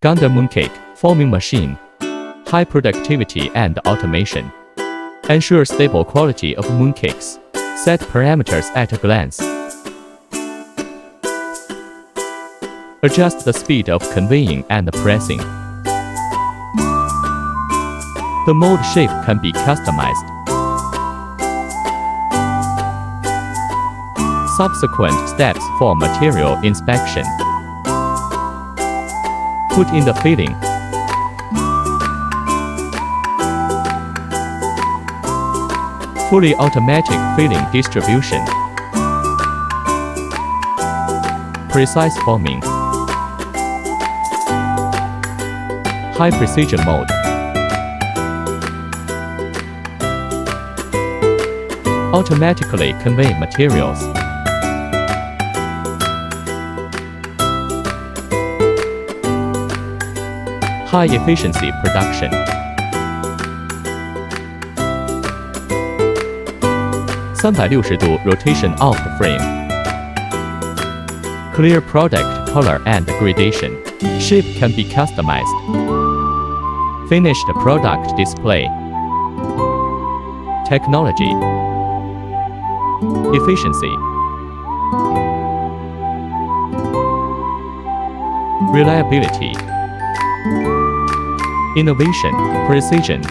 Gounder mooncake forming machine. High productivity and automation. Ensure stable quality of mooncakes. Set parameters at a glance. Adjust the speed of conveying and pressing. The mold shape can be customized. Subsequent steps for material inspection. Put in the filling. Fully automatic filling distribution. Precise forming. High precision mold. Automatically convey materials. High efficiency production. (360° rotation of the frame. Clear product color and gradation. Shape can be customized. Finished product display. Technology. Efficiency. Reliability. Innovation, precision.